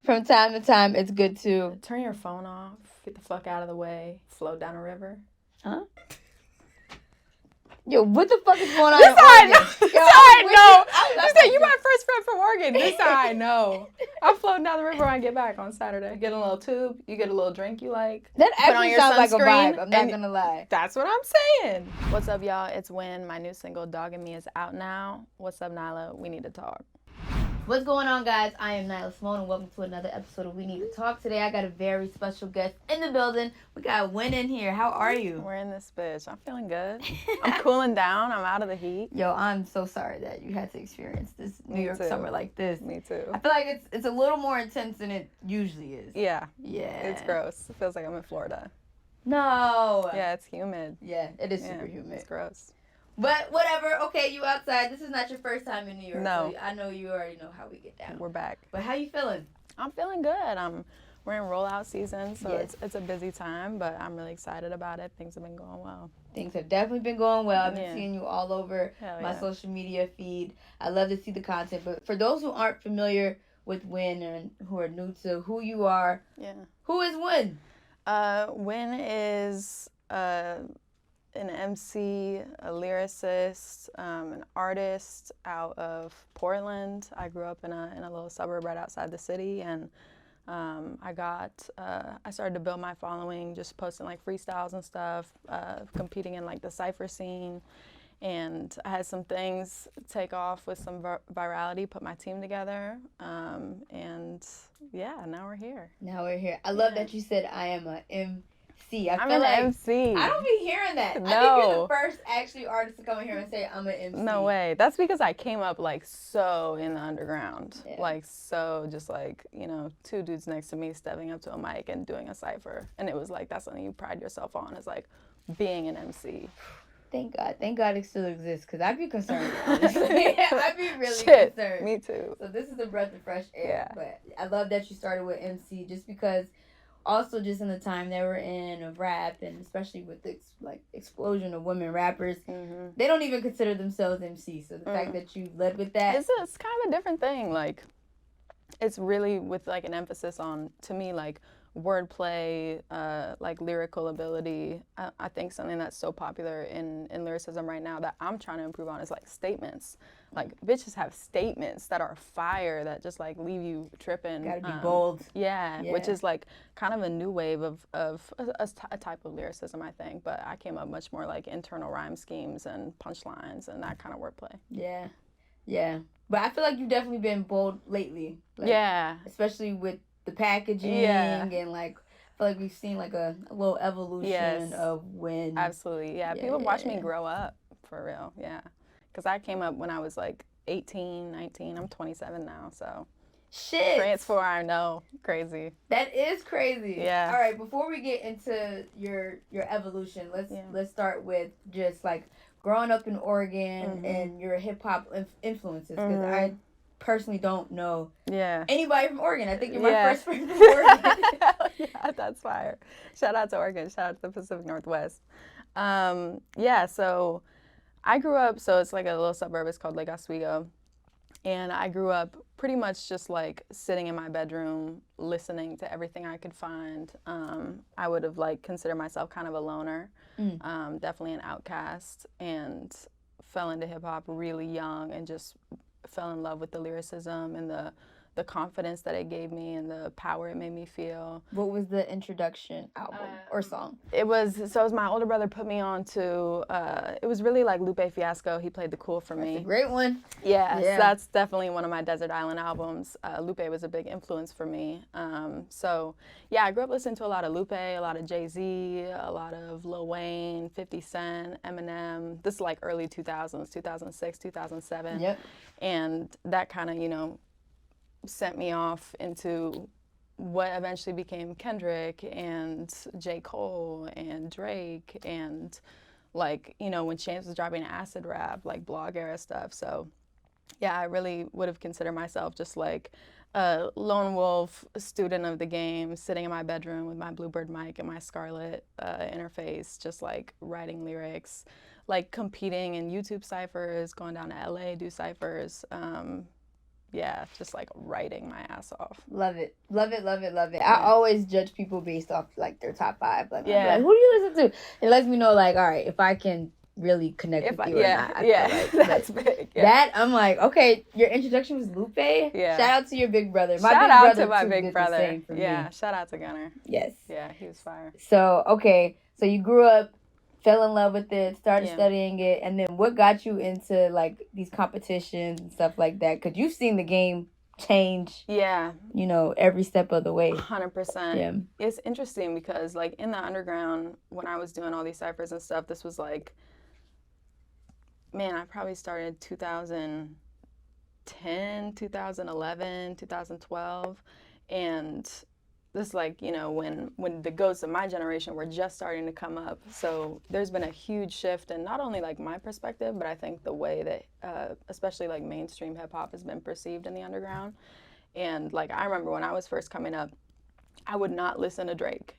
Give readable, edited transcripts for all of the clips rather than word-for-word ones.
from time to time, it's good to turn your phone off, get the fuck out of the way, float down a river. Huh? Yo, what the fuck is going on? This I know. This I know. You said you my first friend from Oregon. This I know. I'm floating down the river when I get back on Saturday. Get a little tube. You get a little drink you like. That actually sounds like a vibe. I'm not gonna lie. That's what I'm saying. What's up, y'all? It's Wynne. My new single, Dogging Me, is out now. What's up, Nyla? We need to talk. What's going on, guys? I am Nyla, Symone, and welcome to another episode of We Need to Talk. Today, I got a very special guest in the building. We got Wynne in here. How are you? We're in this bitch. I'm feeling good. I'm cooling down. I'm out of the heat. Yo, I'm so sorry that you had to experience this New York summer like this. Me too. I feel like it's a little more intense than it usually is. Yeah. Yeah. It's gross. It feels like I'm in Florida. No. Yeah, it's humid. Yeah, it is super humid. It's gross. But whatever, okay, you outside. This is not your first time in New York. No. So I know you already know how we get down. We're back. But how you feeling? I'm feeling good. We're in rollout season, so it's a busy time, but I'm really excited about it. Things have been going well. Things have definitely been going well. I've been seeing you all over my social media feed. I love to see the content. But for those who aren't familiar with Wynne and who are new to who you are, who is Wynne? Wynne is an MC, a lyricist, an artist out of Portland. I grew up in a little suburb right outside the city, and I started to build my following just posting like freestyles and stuff, competing in like the cypher scene, and I had some things take off with some virality, put my team together, and now we're here. I love that you said I am a MC. I'm an MC. I don't be hearing that. No. I think you're the first actually artist to come in here and say I'm an MC. No way. That's because I came up like so in the underground. Yeah. Like so just like, two dudes next to me stepping up to a mic and doing a cypher. And it was like, that's something you pride yourself on, is like being an MC. Thank God it still exists, because I'd be concerned, honestly. I'd be really concerned. Me too. So this is a breath of fresh air. Yeah. But I love that you started with MC, just because also just in the time that we're in of rap, and especially with the explosion of women rappers, they don't even consider themselves MCs. So the fact that you led with that. It's kind of a different thing. Like, it's really with like an emphasis on, to me, like wordplay, like lyrical ability. I think something that's so popular in lyricism right now that I'm trying to improve on is like statements. Like, bitches have statements that are fire, that just like leave you tripping. Gotta be bold. Yeah, which is like kind of a new wave of a type of lyricism, I think. But I came up much more like internal rhyme schemes and punchlines and that kind of wordplay. Yeah. But I feel like you've definitely been bold lately. Like, especially with the packaging and like, I feel like we've seen like a little evolution of Wynne. Absolutely, people watch me grow up, for real, because I came up when I was like 18, 19, I'm 27 now, so. Shit. Transfer, I know, crazy. That is crazy. Yeah. All right, before we get into your evolution, let's start with just like growing up in Oregon and your hip hop influences, because I personally don't know anybody from Oregon. I think you're my first friend from Oregon. Yeah, that's fire. Shout out to Oregon. Shout out to the Pacific Northwest. So I grew up, so it's like a little suburb. It's called Lake Oswego. And I grew up pretty much just like sitting in my bedroom, listening to everything I could find. I would have like considered myself kind of a loner, definitely an outcast, and fell into hip hop really young and just fell in love with the lyricism and the confidence that it gave me and the power it made me feel. What was the introduction album or song? It was my older brother put me on to, it was really like Lupe Fiasco. He played the cool for me. That's a great one. Yeah. So that's definitely one of my Desert Island albums. Lupe was a big influence for me. I grew up listening to a lot of Lupe, a lot of Jay-Z, a lot of Lil Wayne, 50 Cent, Eminem. This is like early 2000s, 2006, 2007. Yep. And that kind of, sent me off into what eventually became Kendrick and J. Cole and Drake and like, when Chance was dropping acid rap, like blog era stuff. So I really would have considered myself just like a lone wolf student of the game, sitting in my bedroom with my Bluebird mic and my Scarlett interface, just like writing lyrics, like competing in YouTube cyphers, going down to LA, do cyphers. yeah, just like writing my ass off. Love it. Love it, love it, love it. I always judge people based off like their top 5. Like, yeah. Like, who do you listen to? It lets me know, like, all right, if I can really connect with you or not. I feel like that's big. Yeah. That I'm like, okay, your introduction was Lupe. Yeah. Shout out to your big brother. Shout out to my big brother. Yeah. Shout out to Gunner. Yes. Yeah, he was fire. So okay, so you grew up, fell in love with it, started studying it, and then what got you into like these competitions and stuff like that? Because you've seen the game change. Yeah. You know, every step of the way. 100%. Yeah. It's interesting because like in the underground, when I was doing all these ciphers and stuff, this was like, man, I probably started 2010, 2011, 2012. And this, like, you know, when the ghosts of my generation were just starting to come up. So there's been a huge shift in not only like my perspective, but I think the way that especially like mainstream hip hop has been perceived in the underground. And like I remember when I was first coming up, I would not listen to Drake.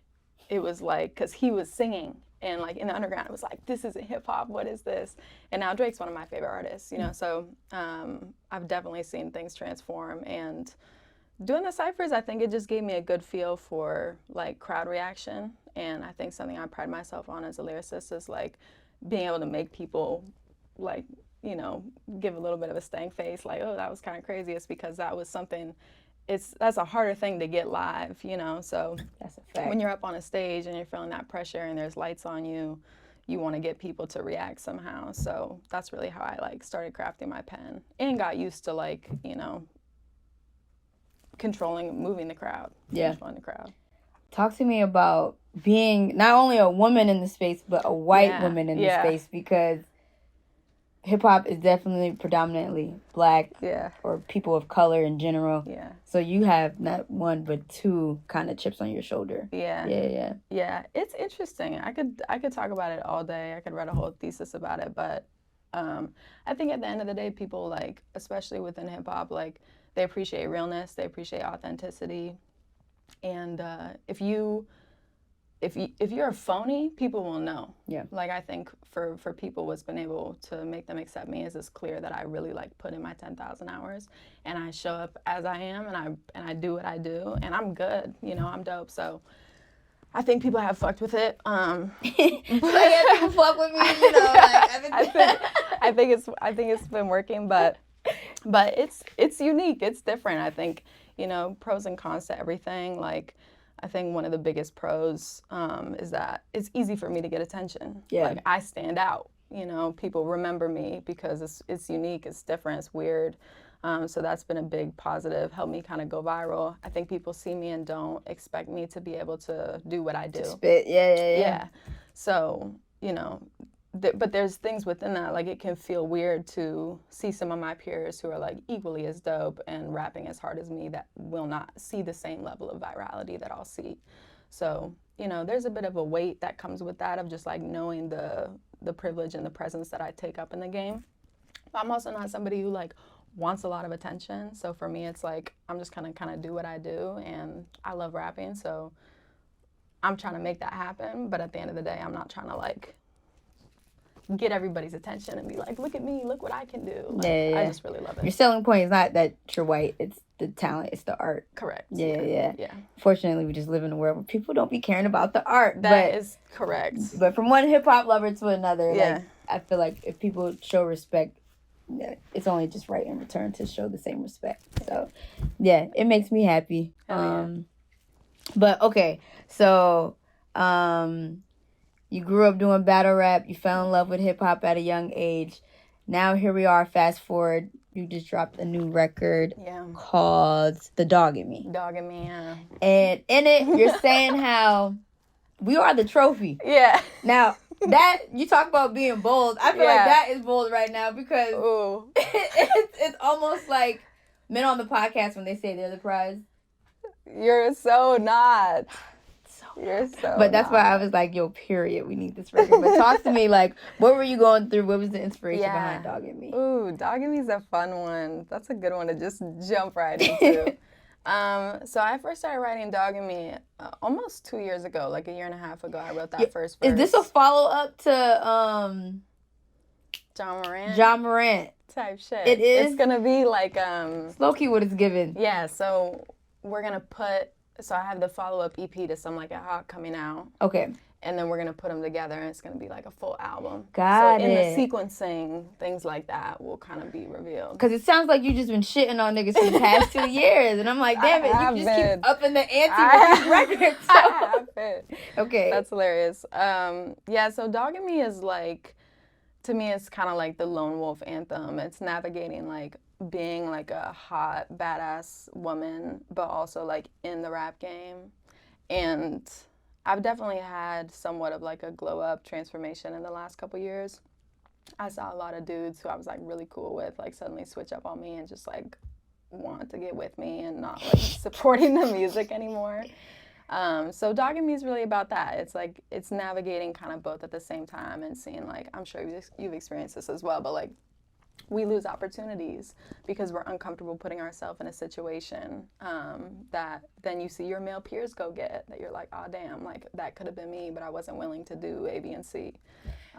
It was like, because he was singing. And like in the underground, it was like, this isn't hip hop. What is this? And now Drake's one of my favorite artists, you know. So I've definitely seen things transform. And doing the ciphers, I think it just gave me a good feel for like crowd reaction. And I think something I pride myself on as a lyricist is like being able to make people like, you know, give a little bit of a stank face, like, oh, that was kind of crazy. It's because that was something. That's a harder thing to get live, you know. So that's a fact. When you're up on a stage and you're feeling that pressure and there's lights on you, you want to get people to react somehow. So that's really how I like started crafting my pen and got used to like, you know, moving the crowd. Yeah. Controlling the crowd. Talk to me about being not only a woman in the space, but a white woman in the space, because hip hop is definitely predominantly Black or people of color in general. Yeah. So you have not one but two kind of chips on your shoulder. Yeah. Yeah. It's interesting. I could talk about it all day. I could write a whole thesis about it, but I think at the end of the day, people like, especially within hip hop, like they appreciate realness, they appreciate authenticity, and if you're a phony, people will know. Yeah. Like I think for people, what's been able to make them accept me is it's clear that I really like put in my 10,000 hours and I show up as I am and I do what I do and I'm good. You know, I'm dope. So I think people have fucked with it. But yeah, people fuck with me. You know, like I think it's been working, but it's unique. It's different. I think, you know, pros and cons to everything. Like, I think one of the biggest pros is that it's easy for me to get attention. Yeah. Like, I stand out. You know, people remember me because it's unique, it's different, it's weird. So that's been a big positive, helped me kind of go viral. I think people see me and don't expect me to be able to do what I do. To spit, yeah. So, you know, but there's things within that, like it can feel weird to see some of my peers who are like equally as dope and rapping as hard as me that will not see the same level of virality that I'll see. So, you know, there's a bit of a weight that comes with that of just like knowing the privilege and the presence that I take up in the game. But I'm also not somebody who like wants a lot of attention. So for me, it's like I'm just gonna kind of do what I do, and I love rapping, so I'm trying to make that happen. But at the end of the day, I'm not trying to like get everybody's attention and be like, look at me, look what I can do. Like, I just really love it. Your selling point is not that you're white, it's the talent, it's the art. Correct. Yeah. Fortunately, we just live in a world where people don't be caring about the art. That is correct. But from one hip hop lover to another, like, I feel like if people show respect, it's only just right in return to show the same respect. So, yeah, it makes me happy. But okay, so you grew up doing battle rap. You fell in love with hip hop at a young age. Now here we are. Fast forward. You just dropped a new record called "The Dog in Me." Dog in Me, yeah. And in it, you're saying how we are the trophy. Yeah. Now that you talk about being bold, I feel like that is bold right now because it's almost like men on the podcast when they say they're the prize. You're so not. You're so But that's why I was like, yo, period, we need this record. But talk to me, like, what were you going through? What was the inspiration behind Dog in Me? Ooh, Dog in Me is a fun one. That's a good one to just jump right into. So I first started writing Dog in Me almost 2 years ago, like a year and a half ago. I wrote that first verse. Is this a follow-up to John Morant type shit. It is? It's going to be like... It's low-key what it's given. Yeah, so we're going to put... So I have the follow-up EP to Some Like It Hot coming out. Okay. And then we're going to put them together, and it's going to be like a full album. Got it. So in the sequencing, things like that will kind of be revealed. Because it sounds like you just been shitting on niggas for the past 2 years. And I'm like, damn it, you just keep upping the ante with these records. So. I have been. Okay. That's hilarious. Yeah, so Dogging Me is like, to me, it's kind of like the lone wolf anthem. It's navigating like being like a hot, badass woman, but also like in the rap game. And I've definitely had somewhat of like a glow up transformation in the last couple years. I saw a lot of dudes who I was like really cool with like suddenly switch up on me and just like want to get with me and not like supporting the music anymore. So Dogging Me is really about that. It's like, it's navigating kind of both at the same time and seeing like, I'm sure you've experienced this as well, but like we lose opportunities because we're uncomfortable putting ourselves in a situation that then you see your male peers go get, that you're like, oh damn, like that could have been me, but I wasn't willing to do A, B, and C.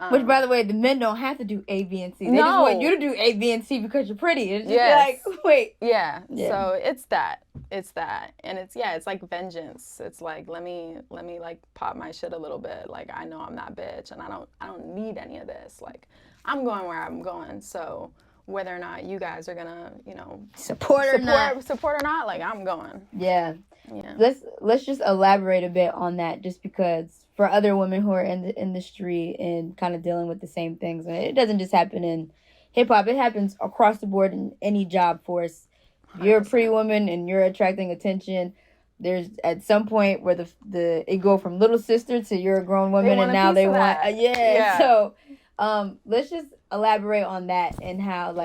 Which, by the way, the men don't have to do A, B, and C. They just want you to do A, B, and C because you're pretty. It's just like, wait. Yeah. So it's that. And it's like vengeance. It's like, let me like pop my shit a little bit. Like, I know I'm that bitch and I don't need any of this. Like, I'm going where I'm going. So whether or not you guys are gonna, support or not, like I'm going. Yeah. Let's just elaborate a bit on that, just because for other women who are in the industry and kind of dealing with the same things, and it doesn't just happen in hip hop, it happens across the board in any job force. If you're a pretty woman and you're attracting attention, there's at some point where it go from little sister to you're a grown woman and now they want So let's just elaborate on that and how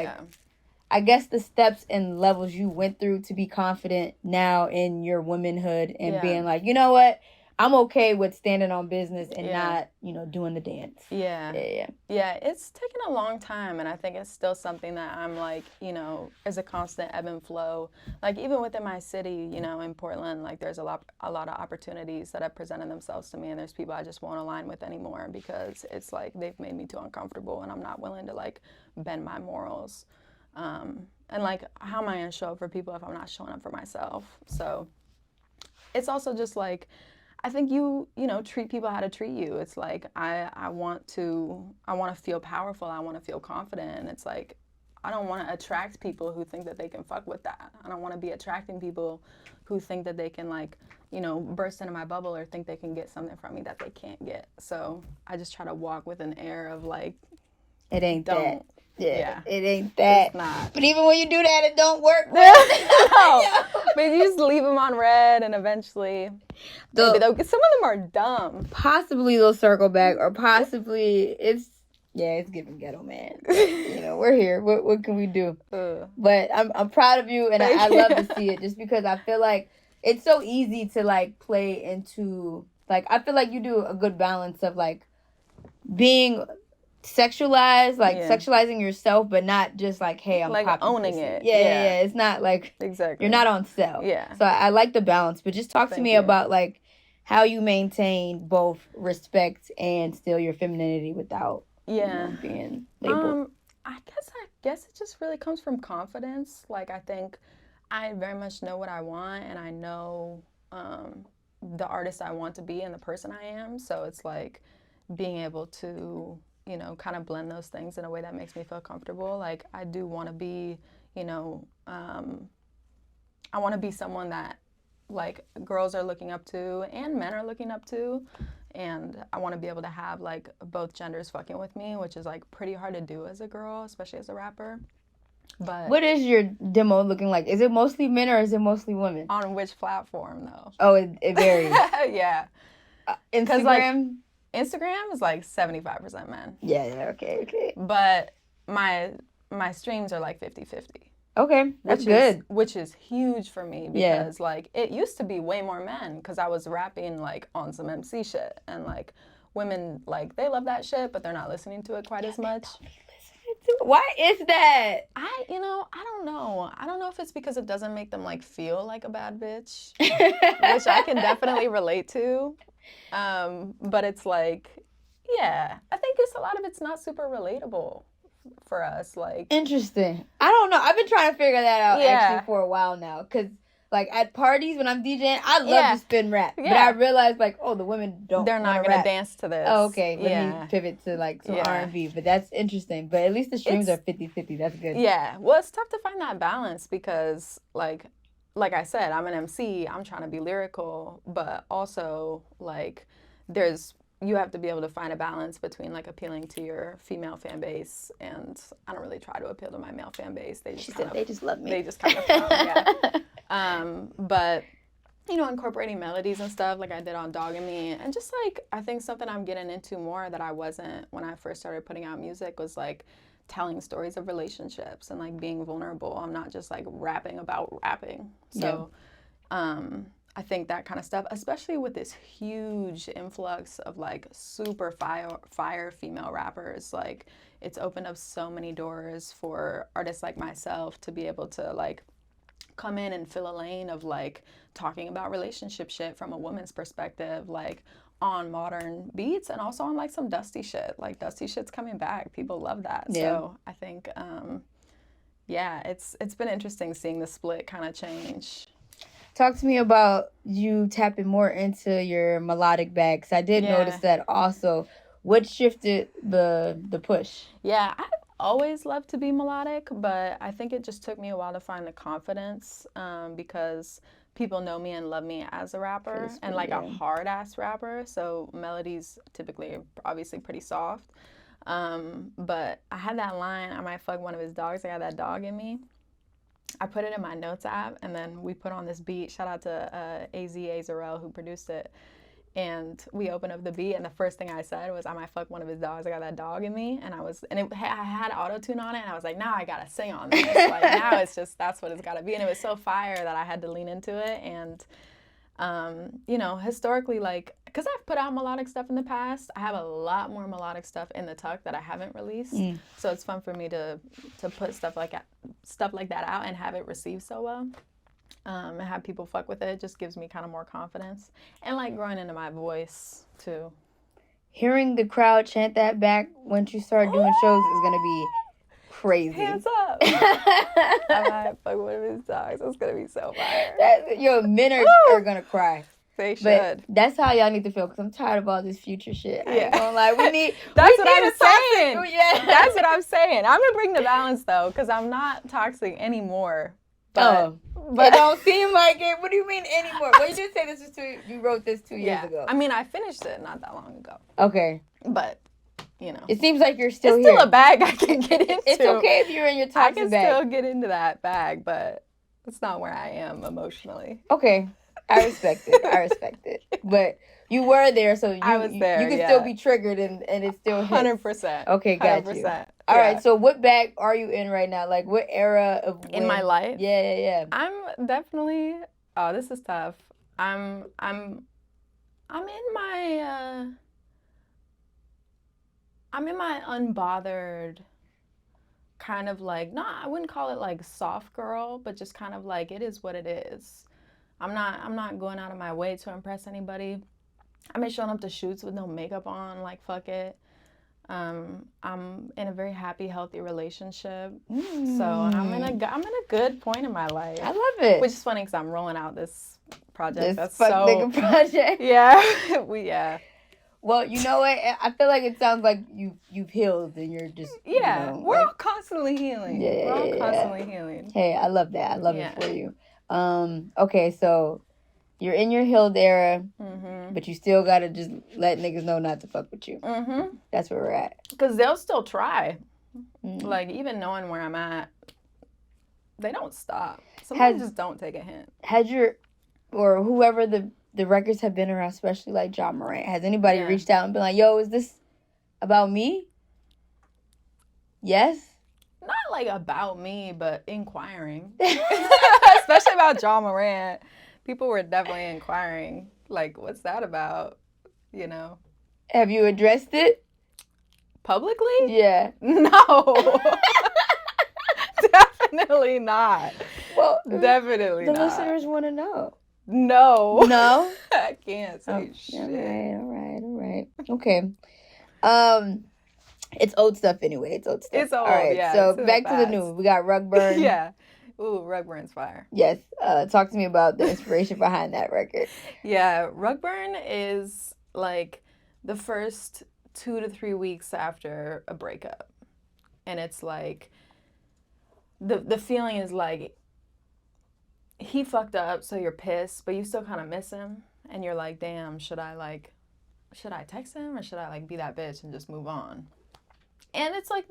I guess the steps and levels you went through to be confident now in your womanhood and being like, you know what, I'm okay with standing on business and not, doing the dance. Yeah, it's taken a long time, and I think it's still something that I'm like, is a constant ebb and flow. Like even within my city, in Portland, like there's a lot of opportunities that have presented themselves to me, and there's people I just won't align with anymore because it's like they've made me too uncomfortable, and I'm not willing to like bend my morals. And like, how am I gonna show up for people if I'm not showing up for myself? So it's also just like, I think you treat people how to treat you. It's like, I want to feel powerful. I want to feel confident. And it's like, I don't want to attract people who think that they can fuck with that. I don't want to be attracting people who think that they can like, burst into my bubble or think they can get something from me that they can't get. So I just try to walk with an air of like, it ain't that. Yeah, it ain't that. It's not. But even when you do that, it don't work. No. But you just leave them on red, and eventually, some of them are dumb. Possibly they'll circle back, or possibly it's giving ghetto, man. But, we're here. What can we do? But I'm proud of you, and I love to see it, just because I feel like it's so easy to like play into like, I feel like you do a good balance of like being sexualized, like sexualizing yourself, but not just like, hey, I'm like owning pussy. It. Yeah. It's not like exactly you're not on sale. Yeah. So I like the balance, but just talk to me about like how you maintain both respect and still your femininity without being labeled. I guess it just really comes from confidence. Like I think I very much know what I want, and I know the artist I want to be and the person I am. So it's like being able to kind of blend those things in a way that makes me feel comfortable. Like I do want to be, I want to be someone that like girls are looking up to and men are looking up to. And I want to be able to have like both genders fucking with me, which is like pretty hard to do as a girl, especially as a rapper. But what is your demo looking like? Is it mostly men or is it mostly women? On which platform though? Oh, it varies. Yeah. Instagram? Instagram is like 75% men. Yeah, okay. But my streams are like 50-50. Okay, that's good. Which is huge for me because like it used to be way more men because I was rapping like on some MC shit, and like women like they love that shit but they're not listening to it quite as much. Why is that? I don't know. I don't know if it's because it doesn't make them like feel like a bad bitch, which I can definitely relate to. But it's like, I think a lot of it's not super relatable for us. Like, interesting. I don't know. I've been trying to figure that out actually for a while now. Because, like, at parties when I'm DJing, I love to spin rap. Yeah. But I realized, like, the women they're not going to dance to this. Oh, okay. Let me pivot to, like, some R&B. But that's interesting. But at least the streams are 50-50. That's good. Yeah. Well, it's tough to find that balance because, like I said, I'm an MC. I'm trying to be lyrical. But also, like, you have to be able to find a balance between, like, appealing to your female fan base, and I don't really try to appeal to my male fan base. They just love me. They just kind of but, you know, incorporating melodies and stuff like I did on Dog and Me, and just, like, I think something I'm getting into more that I wasn't when I first started putting out music was, like, telling stories of relationships and, like, being vulnerable. I'm not just, like, rapping about rapping. So, I think that kind of stuff, especially with this huge influx of, like, super fire female rappers, like, it's opened up so many doors for artists like myself to be able to, like, come in and fill a lane of, like, talking about relationship shit from a woman's perspective, like, on modern beats, and also on, like, some dusty shit. Like, dusty shit's coming back. People love that. Yeah. So I think, it's been interesting seeing the split kind of change. Talk to me about you tapping more into your melodic bag, because I did notice that also. What shifted the push? Yeah, I've always loved to be melodic, but I think it just took me a while to find the confidence because people know me and love me as a rapper and, like, a hard-ass rapper. So melodies typically are obviously pretty soft. But I had that line, I might fuck one of his dogs. I got that dog in me. I put it in my notes app, and then we put on this beat. Shout out to Azarel who produced it. And we opened up the beat, and the first thing I said was, I might fuck one of his dogs. I got that dog in me. And I had auto-tune on it, and I was like, now I got to sing on this. Like, now it's just, that's what it's got to be. And it was so fire that I had to lean into it. And, you know, historically, like, because I've put out melodic stuff in the past, I have a lot more melodic stuff in the tuck that I haven't released. So it's fun for me to put stuff like that out and have it received so well. And have people fuck with it just gives me kind of more confidence. And, like, growing into my voice, too. Hearing the crowd chant that back once you start doing shows is going to be crazy. Hands up. I might fuck one of his dogs. It's going to be so fire. Men are going to cry. They should. But that's how y'all need to feel, because I'm tired of all this future shit. I ain't gonna lie. That's what I'm saying. That's what I'm saying. I'm going to bring the balance, though, because I'm not toxic anymore. But it don't seem like it. What do you mean anymore? Well, you did say you wrote this 2 years ago. I mean, I finished it not that long ago. Okay. But, you know. It seems like you're still here. It's still a bag I can get into. It's okay if you're in your toxic bag. I can still get into that bag, but it's not where I am emotionally. Okay. I respect it. But you were there, so I was there. You can still be triggered and it still hits. 100%. Okay, got 100%. You. All right, so what bag are you in right now? Like, what era of in my life? Yeah. I'm definitely. Oh, this is tough. I'm in my. I'm in my unbothered. Kind of like, I wouldn't call it like soft girl, but just kind of like it is what it is. I'm not going out of my way to impress anybody. I'm not showing up to shoots with no makeup on. Like, fuck it. I'm in a very happy, healthy relationship. So I'm in a good point in my life. I love it. Which is funny because I'm rolling out this project. That's nigga project. Yeah. Yeah. Well, you know what? I feel like it sounds like you've healed and you're just we're all constantly healing. Yeah. We're all constantly healing. Hey, I love that. I love it for you. Okay, so you're in your healed era, but you still gotta just let niggas know not to fuck with you. That's where we're at. Because they'll still try. Like, even knowing where I'm at, they don't stop. Sometimes just don't take a hint. Has or whoever the records have been around, especially like John Morant, has anybody reached out and been like, yo, is this about me? Yes? Not like about me, but inquiring. Especially about John Morant. People were definitely inquiring, like, what's that about? You know? Have you addressed it? Publicly? Yeah. No. Definitely not. Well, definitely not. The listeners want to know. No. No? I can't say shit. All right. Okay. It's old stuff anyway. It's old stuff. It's old, all right, yeah. So back to the new. We got Rug Burn. Yeah. Ooh, Rug Burn's fire. Yes. Talk to me about the inspiration behind that record. Yeah, Rug Burn is like the first 2 to 3 weeks after a breakup. And it's like the feeling is like he fucked up, so you're pissed, but you still kind of miss him, and you're like, damn, should I text him, or should I like be that bitch and just move on? And it's like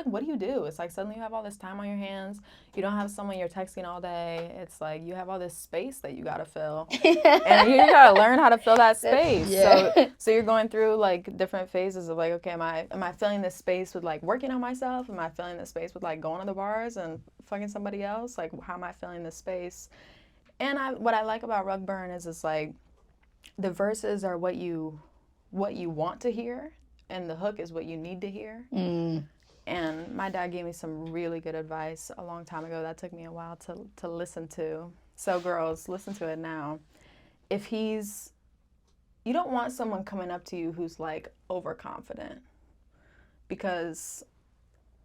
what do you do? It's like suddenly you have all this time on your hands. You don't have someone you're texting all day. It's like you have all this space that you gotta fill, and you gotta learn how to fill that space. Yeah. So you're going through like different phases of like, okay, am I filling this space with like working on myself? Am I filling this space with like going to the bars and fucking somebody else? Like, how am I filling this space? And what I like about Rug Burn is it's like the verses are what you want to hear, and the hook is what you need to hear. And my dad gave me some really good advice a long time ago that took me a while to listen to. So girls, listen to it now. You don't want someone coming up to you who's like overconfident, because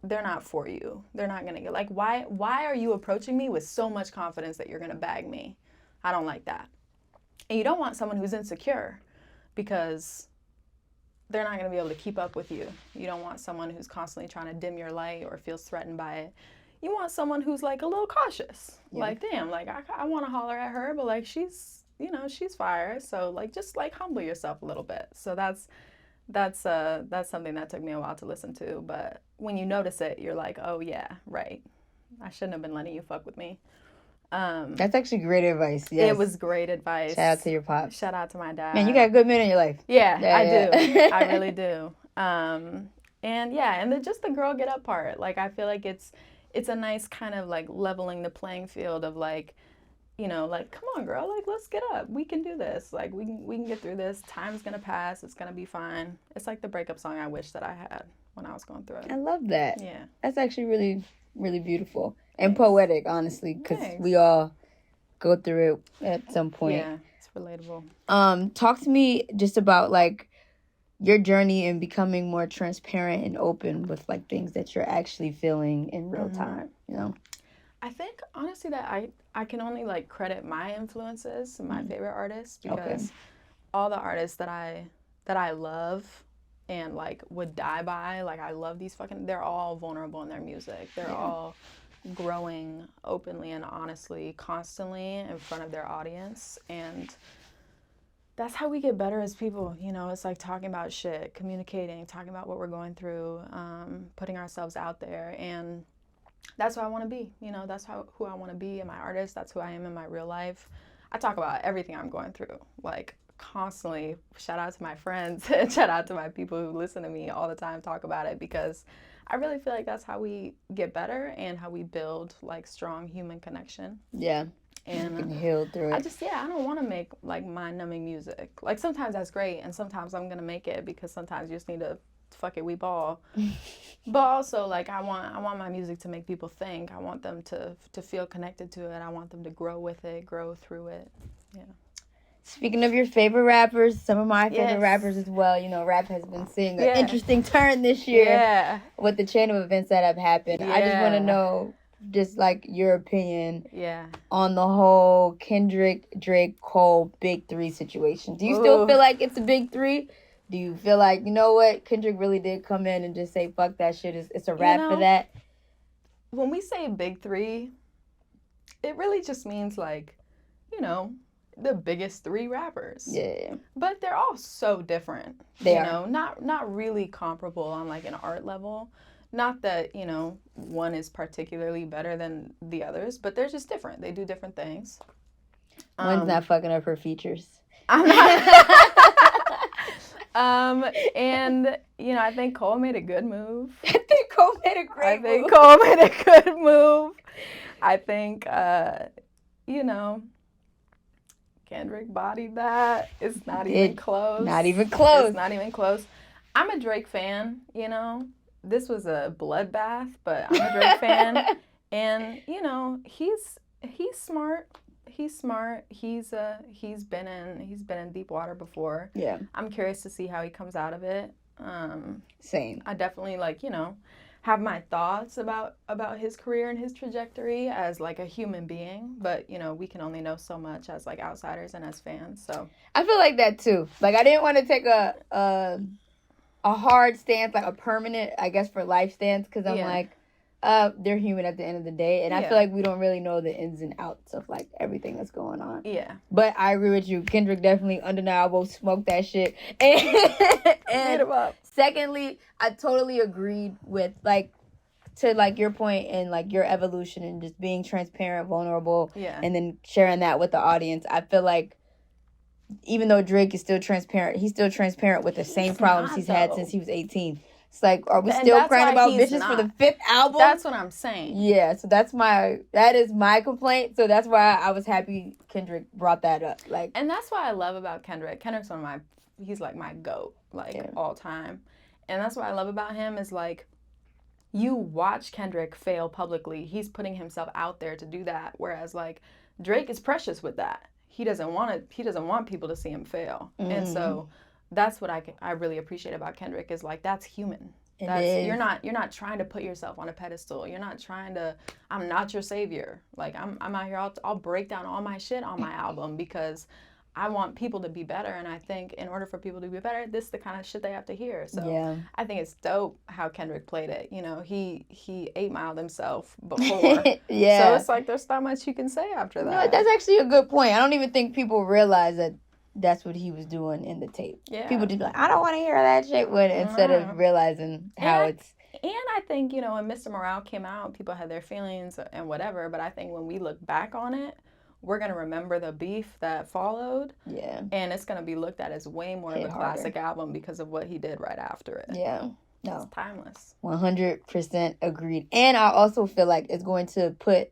they're not for you. They're not gonna get like, why are you approaching me with so much confidence that you're gonna bag me? I don't like that. And you don't want someone who's insecure, because they're not going to be able to keep up with you. You don't want someone who's constantly trying to dim your light or feels threatened by it. You want someone who's like a little cautious. Yeah. Like, damn, like I want to holler at her, but like she's fire. So like just like humble yourself a little bit. So that's something that took me a while to listen to. But when you notice it, you're like, oh yeah, right. I shouldn't have been letting you fuck with me. That's actually great advice. Yes. It was great advice. Shout out to your pops. Shout out to my dad. Man, you got good men in your life. Yeah, I do. I really do. And just the girl get up part. Like, I feel like it's a nice kind of like leveling the playing field of like, like, come on, girl, like, let's get up. We can do this. Like, we can get through this. Time's gonna pass. It's gonna be fine. It's like the breakup song I wish that I had when I was going through it. I love that. Yeah. That's actually really, really beautiful and poetic, honestly, because we all go through it at some point. Yeah, it's relatable. Talk to me just about like your journey in becoming more transparent and open with like things that you're actually feeling in real time, I think honestly that I can only like credit my influences and my favorite artists, because all the artists that I love and like would die by, like I love they're all vulnerable in their music. They're all growing openly and honestly constantly in front of their audience, and that's how we get better as people. It's like talking about shit, communicating, talking about what we're going through, putting ourselves out there, and that's who I want to be. That's who I want to be in my artist. That's who I am in my real life. I talk about everything I'm going through, like constantly. Shout out to my friends and shout out to my people who listen to me all the time talk about it, because I really feel like that's how we get better and how we build like strong human connection. Yeah. And you can heal through it. I don't want to make like mind-numbing music. Like sometimes that's great, and sometimes I'm gonna make it because sometimes you just need to fuck it, we ball. But also like I want my music to make people think. I want them to feel connected to it. I want them to grow with it, grow through it. Yeah. Speaking of your favorite rappers, some of my favorite rappers as well. Rap has been seeing an interesting turn this year with the chain of events that have happened. I just want to know just like your opinion on the whole Kendrick, Drake, Cole Big Three situation. Do you still feel like it's a big three? Do you feel like, you know what, Kendrick really did come in and just say, fuck that shit, it's a wrap for that? When we say big three, it really just means like, the biggest three rappers. Yeah. But they're all so different. They are. Not really comparable on like an art level. Not that, one is particularly better than the others, but they're just different. They do different things. One's not fucking up her features. I'm not. And, I think Cole made a good move. I think Cole made a great move. Cole made a good move. I think, Kendrick bodied that. It's not even close. Not even close. It's not even close. I'm a Drake fan, This was a bloodbath, but I'm a Drake fan. And, he's smart. He's smart. He's been in deep water before. Yeah. I'm curious to see how he comes out of it. Same. I definitely, like, have my thoughts about his career and his trajectory as, like, a human being. But, we can only know so much as, like, outsiders and as fans. So I feel like that, too. Like, I didn't want to take a hard stance, like a permanent, I guess, for life stance, because I'm like, they're human at the end of the day, and I feel like we don't really know the ins and outs of, like, everything that's going on. Yeah. But I agree with you. Kendrick definitely undeniable, smoked that shit. And secondly, I totally agreed with, like, to, like, your point and, like, your evolution and just being transparent, vulnerable, and then sharing that with the audience. I feel like even though Drake is still transparent, he's still transparent with the same problems he's had since he was 18. It's like, are we still crying about bitches for the 5th album? That's what I'm saying. Yeah, so that is my complaint. So that's why I was happy Kendrick brought that up. Like, and that's what I love about Kendrick. Kendrick's he's like my GOAT, like, all time. And that's what I love about him is, like, you watch Kendrick fail publicly. He's putting himself out there to do that. Whereas, like, Drake is precious with that. He doesn't want people to see him fail. Mm-hmm. And so that's what I really appreciate about Kendrick is, like, that's human. You're not trying to put yourself on a pedestal. You're not trying to, I'm not your savior. Like, I'm out here, I'll break down all my shit on my album because I want people to be better, and I think in order for people to be better, this is the kind of shit they have to hear. So I think it's dope how Kendrick played it. He 8-miled himself before. So it's like there's not much you can say after that. No, that's actually a good point. I don't even think people realize that that's what he was doing in the tape. Yeah. People just be like, I don't want to hear that shit instead of realizing how it's... And I think, when Mr. Morale came out, people had their feelings and whatever, but I think when we look back on it, we're going to remember the beef that followed. Yeah. And it's going to be looked at as way more of a classic album because of what he did right after it. Yeah. No. It's timeless. 100% agreed. And I also feel like it's going to put,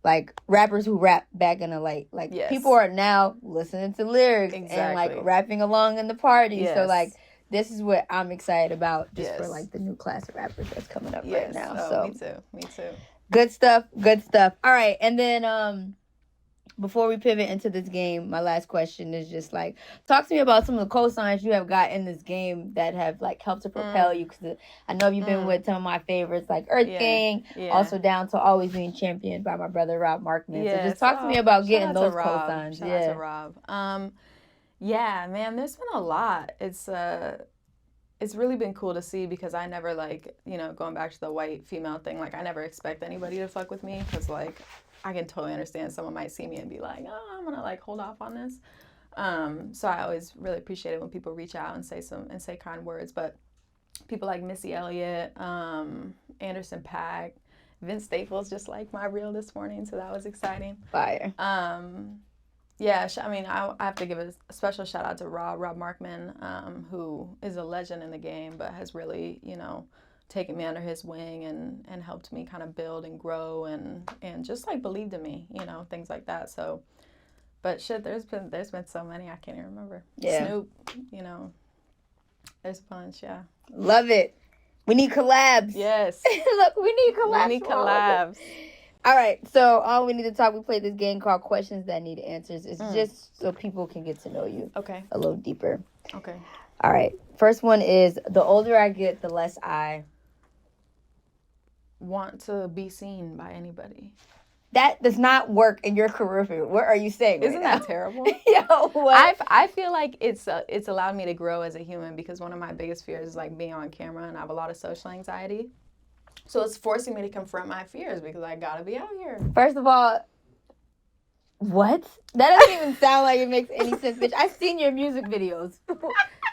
like, rappers who rap back in the light. Like, people are now listening to lyrics and, like, rapping along in the party. Yes. So, like, this is what I'm excited about just for, like, the new class of rappers that's coming up right now. Oh, me too. Good stuff. All right. And then, before we pivot into this game, my last question is just, like, talk to me about some of the cosigns you have got in this game that have, like, helped to propel you. Because I know you've been with some of my favorites, like Earth Gang, also down to Always Being Championed by my brother, Rob Markman. So just talk to me about getting those cosigns. Shout out to Rob. Yeah, man, there's been a lot. It's really been cool to see because I never, like, going back to the white female thing, like, I never expect anybody to fuck with me because, like, I can totally understand someone might see me and be like, oh, I'm gonna, like, hold off on this. So I always really appreciate it when people reach out and say kind words. But people like Missy Elliott, Anderson .Paak, Vince Staples just like my reel this morning, so that was exciting. Fire. Yeah, I have to give a special shout out to Rob Markman, who is a legend in the game, but has really, taken me under his wing and helped me kind of build and grow and just, like, believed in me, things like that. So, but shit, there's been so many I can't even remember. Yeah. Snoop, there's a bunch. Yeah. Love it. We need collabs. Yes. Look, we need collabs. All right, so all we need to talk, we played this game called Questions That Need Answers. It's just so people can get to know you a little deeper. Okay. All right, first one is, the older I get, the less I want to be seen by anybody. That does not work in your career field. What are you saying? Isn't that terrible? Yo, what? I feel like it's allowed me to grow as a human because one of my biggest fears is, like, being on camera, and I have a lot of social anxiety. So it's forcing me to confront my fears because I gotta be out here. First of all, what? That doesn't even sound like it makes any sense, bitch. I've seen your music videos.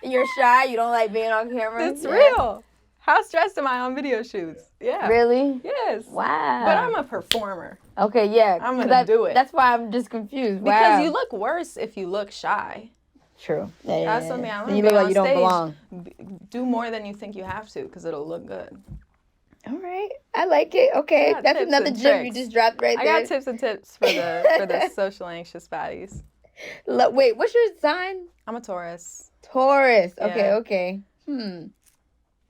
You're shy. You don't like being on camera. It's real. How stressed am I on video shoots? Yeah. Really? Yes. Wow. But I'm a performer. Okay, yeah. I'm going to do it. That's why I'm just confused. Because you look worse if you look shy. True. That's something I learned. You look like you don't belong. Do more than you think you have to because it'll look good. All right. I like it. Okay. That's another gem you just dropped right there. I got tips and tips for the social anxious baddies. Wait, what's your sign? I'm a Taurus. Taurus. Okay.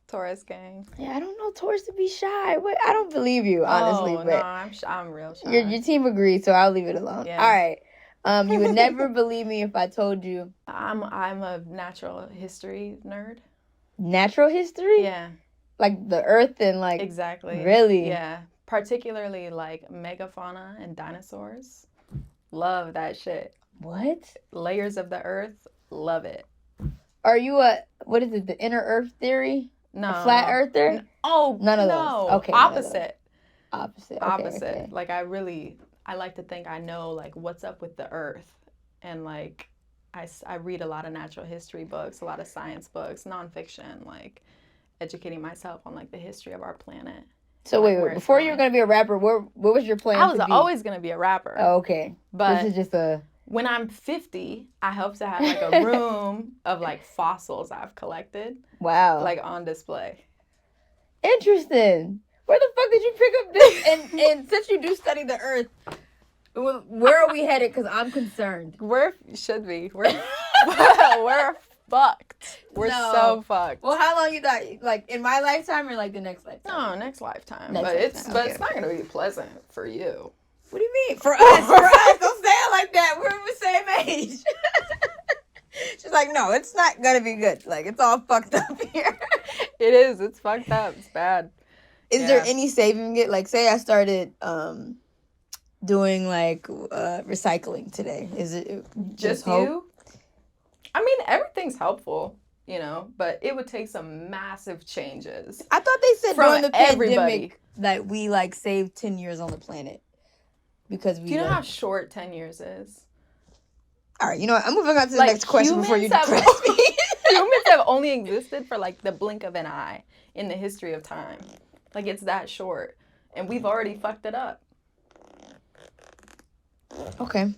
Taurus gang. Yeah, I don't know Taurus to be shy. I don't believe you, honestly. Oh, but no, I'm real shy. Your team agrees, so I'll leave it alone. Yeah. All right. You would never believe me if I told you. I'm a natural history nerd. Natural history? Yeah. Like the earth and like... Exactly. Really? Yeah. Particularly like megafauna and dinosaurs. Love that shit. What? Layers of the earth. Love it. Are you what is it, the inner earth theory? No. A flat earther? None of those. Okay. Opposite. Opposite. Opposite. Okay. Like I like to think I know like what's up with the earth. And like I read a lot of natural history books, a lot of science books, nonfiction, like educating myself on like the history of our planet. So wait, before you were going to be a rapper, what was your plan I was to be? always going to be a rapper. Oh, okay. But this is just a... When I'm 50, I hope to have like a room of like fossils I've collected. Wow. Like on display. Interesting. Where the fuck did you pick up this? And since you do study the earth, where are we headed? Because I'm concerned. We're fucked. We're so fucked. Well, how long you thought? Like in my lifetime or like the next lifetime? No, next lifetime. It's not gonna be pleasant for you. What do you mean? For us, don't say it like that. We're the same age. She's like, no, it's not gonna be good. Like, it's all fucked up here. It is. It's fucked up. It's bad. Is there any saving it? Like, say I started doing like recycling today. Is it just you? I mean, everything's helpful, you know, but it would take some massive changes. I thought they said during the pandemic that we like saved 10 years on the planet. Because we... Do you know how short 10 years is? All right, you know what? I'm moving on to the next question before you depress me. Humans have only existed for like the blink of an eye in the history of time. Like it's that short. And we've already fucked it up. Okay.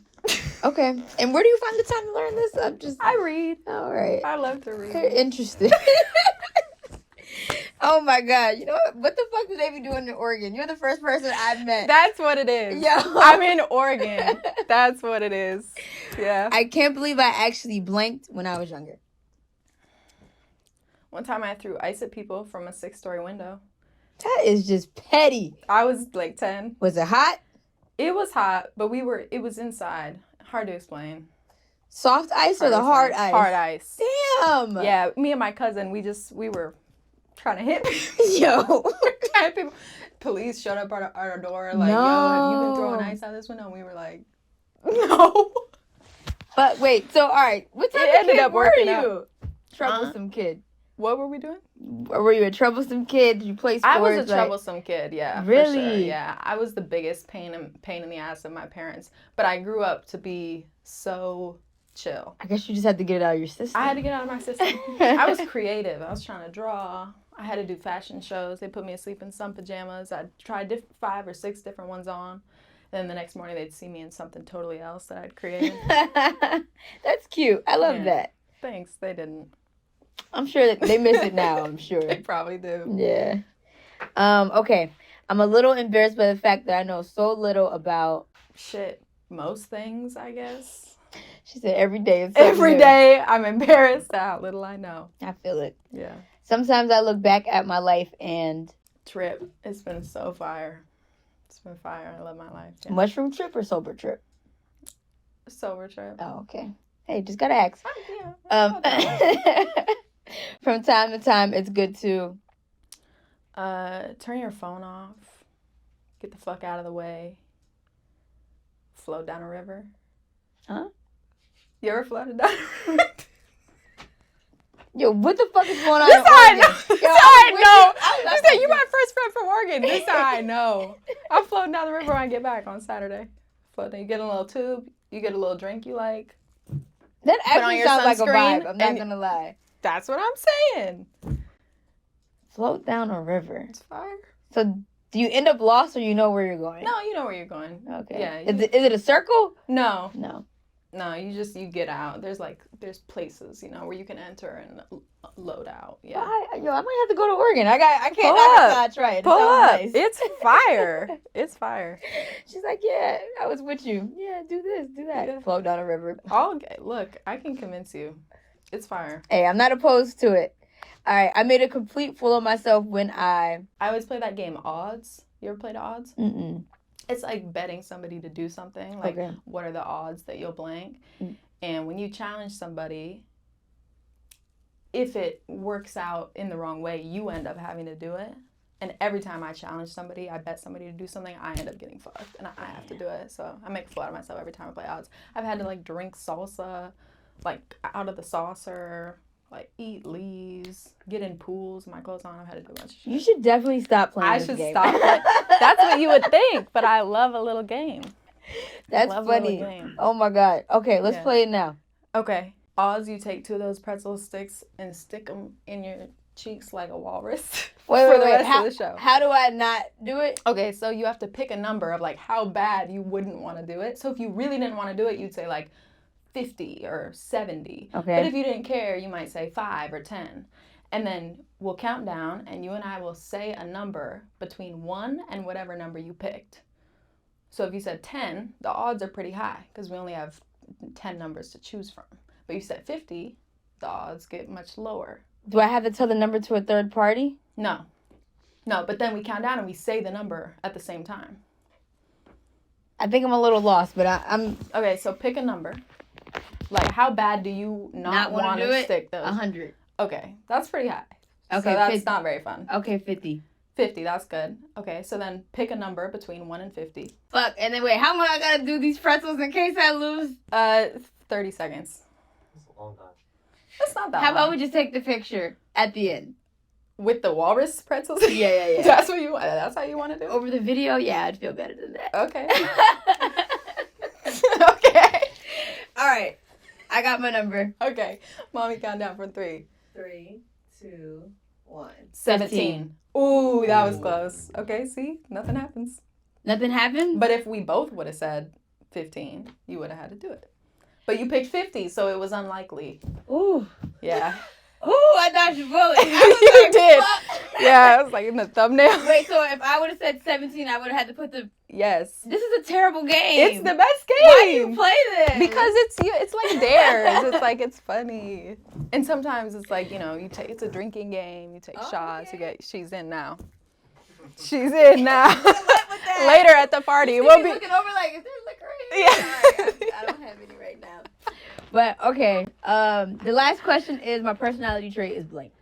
And where do you find the time to learn this? I read. All right. I love to read. Interesting. Oh my God. You know what the fuck do they be doing in Oregon? You're the first person I've met. That's what it is. Yo. I'm in Oregon. That's what it is. Yeah. I can't believe I actually blanked when I was younger. One time I threw ice at people from a 6-story window. That is just petty. I was like 10. Was it hot? It was hot, but it was inside. Hard to explain. Soft ice or the hard ice? Hard ice. Damn. Yeah, me and my cousin, we were trying to hit people. Yo. People. Police showed up at our door like, yo, have you been throwing ice out this window? And we were like, no. But wait, so all right, what type of kid were you? Troublesome kid. What were we doing? Were you a troublesome kid? Did you play sports? I was a troublesome kid, yeah. Really? For sure, yeah. I was the biggest pain in the ass of my parents. But I grew up to be so chill. I guess you just had to get it out of your system. I had to get it out of my system. I was creative. I was trying to draw. I had to do fashion shows. They put me asleep in some pajamas. I tried 5 or 6 different ones on. Then the next morning they'd see me in something totally else that I'd created. That's cute. I love that. Thanks. They didn't. I'm sure that they miss it now, I'm sure. They probably do. Yeah. Okay. I'm a little embarrassed by the fact that I know so little about... Shit. Most things, I guess. She said every day. Every day I'm embarrassed at how little I know. I feel it. Yeah. Sometimes I look back at my life and... Trip. It's been so fire. It's been fire. I love my life. Yeah. Mushroom trip or sober trip? Sober trip. Oh, okay. Hey, just gotta ask. Yeah. From time to time, it's good to... turn your phone off. Get the fuck out of the way. Float down a river. Huh? You ever floated down a river? Yo, what the fuck is going on? This I know. This I know. You said you my first friend from Oregon. This I know. I'm floating down the river when I get back on Saturday. Floating. You get a little tube. You get a little drink you like. That actually sounds like a vibe. I'm not gonna lie. That's what I'm saying. Float down a river. It's fire. So do you end up lost or you know where you're going? No, you know where you're going. Okay. Yeah. Is it a circle? No. No, you get out. There's places, where you can enter and load out. Yeah. I might have to go to Oregon. I can't try it. Pull up. Nice. It's fire. It's fire. She's like, yeah, I was with you. Yeah, do this, do that. Yeah. Float down a river. Look, I can convince you. It's fire. Hey, I'm not opposed to it. All right, I made a complete fool of myself when I always play that game, Odds. You ever played Odds? Mm-mm. It's like betting somebody to do something. Like, what are the odds that you'll blank? Mm. And when you challenge somebody, if it works out in the wrong way, you end up having to do it. And every time I challenge somebody, I bet somebody to do something, I end up getting fucked. And I have to do it. So I make a fool out of myself every time I play odds. I've had to, like, drink salsa, like, out of the saucer, like, eat leaves, get in pools, my clothes on. I've had to do a bunch of shit. You should definitely stop playing I this should game. stop playing. That's what you would think, but I love a little game. That's funny. Oh, my God. Okay, let's play it now. Okay. Odds you take 2 of those pretzel sticks and stick them in your cheeks like a walrus for the rest of the show. How do I not do it? Okay, so you have to pick a number of, like, how bad you wouldn't want to do it. So if you really didn't want to do it, you'd say, like, 50 or 70. Okay. But if you didn't care, you might say 5 or 10. And then we'll count down, and you and I will say a number between 1 and whatever number you picked. So if you said 10, the odds are pretty high because we only have 10 numbers to choose from. But you said 50, the odds get much lower. Do I have to tell the number to a third party? No, but then we count down and we say the number at the same time. I think I'm a little lost, but I'm... Okay, so pick a number. Like, how bad do you not want to stick those? 100. Okay, that's pretty high. Okay, so that's 50. not very fun. Okay, 50. 50, that's good. Okay, so then pick a number between 1 and 50. Fuck, and then wait, how am I gonna do these pretzels in case I lose? 30 seconds. That's a long time. That's not that How long. about we just take the picture at the end? With the walrus pretzels? Yeah. That's what you want. That's how you want to do it? Over the video? Yeah, I'd feel better than that. Okay. Okay. All right. I got my number. Okay. Mommy, count down from 3. 3, 2, 1. 17. Ooh, that was close. Okay, see? Nothing happens. Nothing happened? But if we both would have said 15, you would have had to do it. But you picked 50, so it was unlikely. Ooh. Yeah. Ooh, I dodged a bullet. You did. Yeah, I was like in the thumbnail. Wait, so if I would have said 17, I would have had to put the... Yes. This is a terrible game. It's the best game. Why do you play this? Because it's like dares. It's like, it's funny. And sometimes it's like, you know, it's a drinking game. You take shots. You get, she's in now. She's in now. Later at the party. We'll be looking over like, is there liquor in here? Yeah. Right, I don't have any right now. But okay, the last question is my personality trait is blank.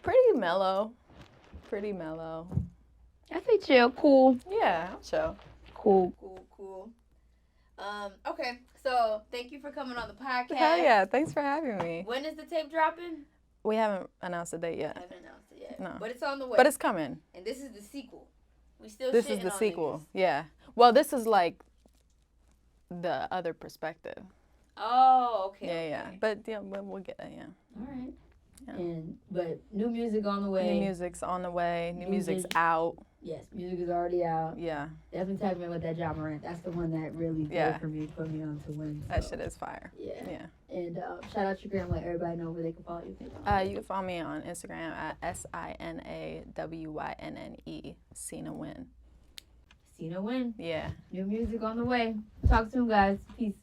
Pretty mellow. Pretty mellow. I say chill, cool. Yeah, I'll chill. Cool. Okay, so thank you for coming on the podcast. Hell yeah, thanks for having me. When is the tape dropping? We haven't announced the date yet. I haven't announced it yet. No. But it's on the way. But it's coming. And this is the sequel. We still This is the sequel. Yeah. Well, this is like the other perspective. Oh, okay. Yeah. But yeah, we'll get it. Yeah. All right. Yeah. But new music on the way. New music's on the way. New music's out. Yes, music is already out. Yeah. Definitely tag me with that John Morant. That's the one that really did for me, put me on to Wynne. So. That shit is fire. Yeah. And shout out your gram, let everybody know where they can follow you. You can follow me on Instagram at SINAWYNNE, Wynne. Wynne. Yeah. New music on the way. Talk soon, guys. Peace.